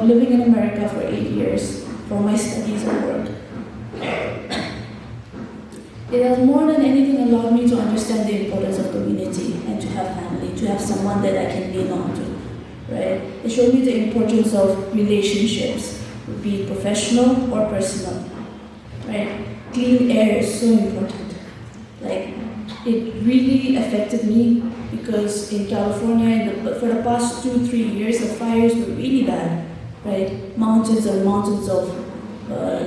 living in America for 8 years for my studies and work. It has more than anything allowed me to understand the importance of community and to have family, to have someone that I can lean on to, right? It showed me the importance of relationships, be it professional or personal, right? Clean air is so important. Like, it really affected me because in California, for the past 2-3 years, the fires were really bad, right? Mountains and mountains of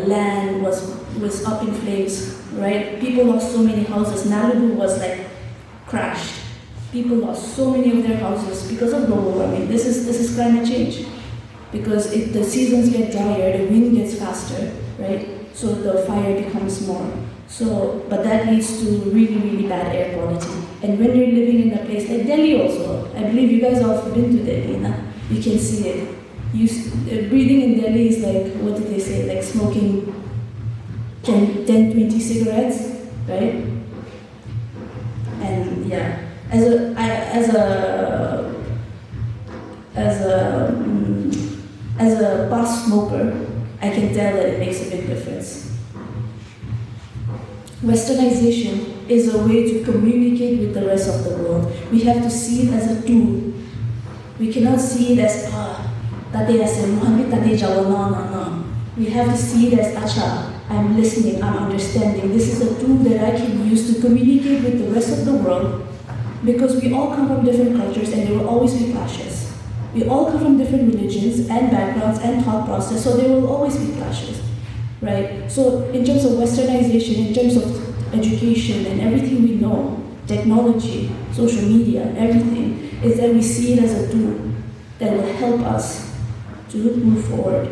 land was up in flames, right? People lost so many houses. Malibu was like crashed. People lost so many of their houses because of global warming. This is climate change, because the seasons get drier, the wind gets faster, right? So the fire becomes more. So, but that leads to really, really bad air quality. And when you're living in a place like Delhi also, I believe you guys all have been to Delhi, na? You can see it. Breathing in Delhi is like, what did they say, like smoking 10-20 cigarettes, right? And yeah, as a past smoker, I can tell that it makes a big difference. Westernization is a way to communicate with the rest of the world. We have to see it as a tool. We cannot see it as, no. We have to see it as, acha, I'm listening, I'm understanding. This is a tool that I can use to communicate with the rest of the world, because we all come from different cultures and there will always be clashes. We all come from different religions and backgrounds and thought process, so there will always be clashes, right? So in terms of westernization, in terms of education and everything we know, technology, social media, everything, is that we see it as a tool that will help us to move forward.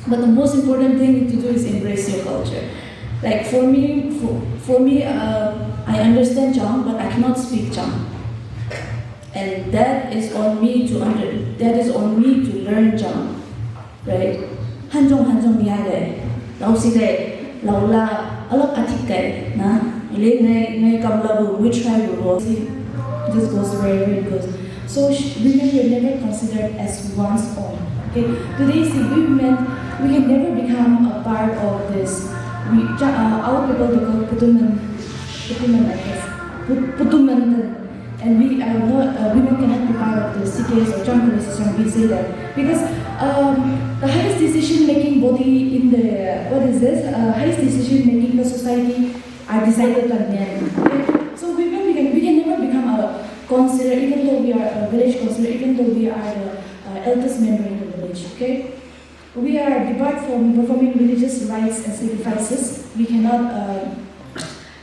But the most important thing to do is embrace your culture. Like for me, I understand Chang, but I cannot speak Chang. And that is on me to learn Chang, right? Hanjong niya lau si de lau la alak atik de na ile nay kamla which tribe will this goes wherever it goes. So women were never considered as one's own. Okay, today see women, we can never become a part of this. Our people they call putuman, I guess. And we are not, women cannot be part of the CKS or Chang system, we say that. Because the highest decision-making body in the, highest decision-making in the society are decided by men. Okay? So women, we can never become a councillor, even though we are a village councillor, even though we are the eldest member in the village, okay? We are debarred from performing religious rites and sacrifices. We cannot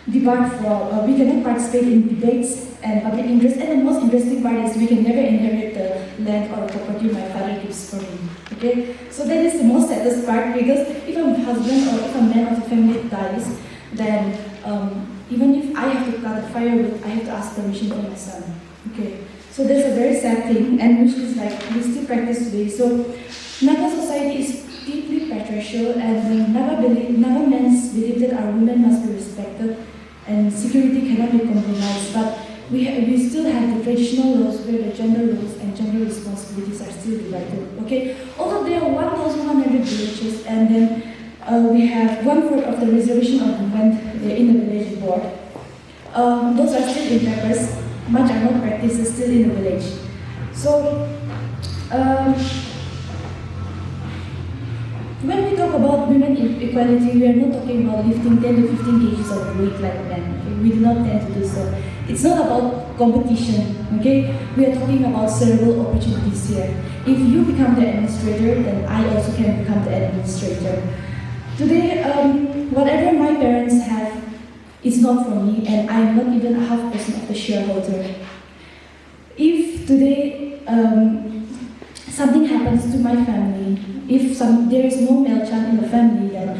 we cannot participate in debates and public interest. And the most interesting part is we can never inherit the land or property my father gives for me. Okay, so that is the most saddest part, because if a husband or if a man of the family dies, then even if I have to cut a firewood, I have to ask permission from my son. Okay, so that's a very sad thing, and which is like we still practice today. So Naga society is deeply patriarchal, and Naga men's believe that our women must be respected and security cannot be compromised. But we still have the traditional roles where the gender roles and gender responsibilities are still divided. Okay, although there are 1,100 villages, and then we have 1/4 of the reservation of women in the village board. Those are still in papers. Much are not practiced still in the village. So. When we talk about women equality, we are not talking about lifting 10 to 15 kgs of weight like men. Okay? We do not tend to do so. It's not about competition. Okay? We are talking about several opportunities here. If you become the administrator, then I also can become the administrator. Today, whatever my parents have, it's not for me, and I'm not even a half% of the shareholder. If today something happens to my family, if there is no male child in the family, then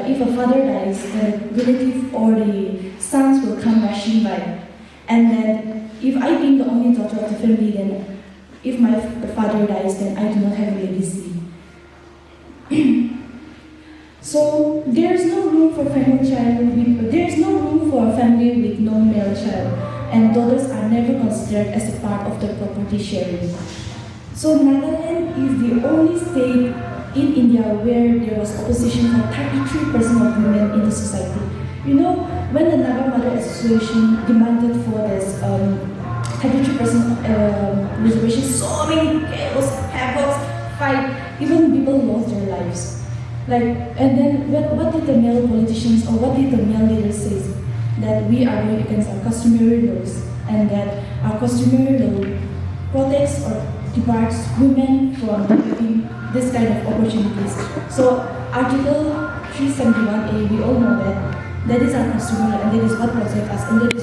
if a father dies, the relative or the sons will come rushing by. And then if I being the only daughter of the family, then if my father dies, then I do not have a legacy. So there is no room for a family with no male child, and daughters are never considered as a part of the property sharing. So Nagaland is the only state in India where there was opposition for 33% of women in the society. You know, when the Naga Mother Association demanded for this 33% reservation, so many chaos, havoc, fight, even people lost their lives. And then what did the male politicians or what did the male leaders say? That we are going against our customary laws and that our customary law protects or debarks women from having this kind of opportunities. So Article 371A, we all know that is our customary law and that is what protects us. And that is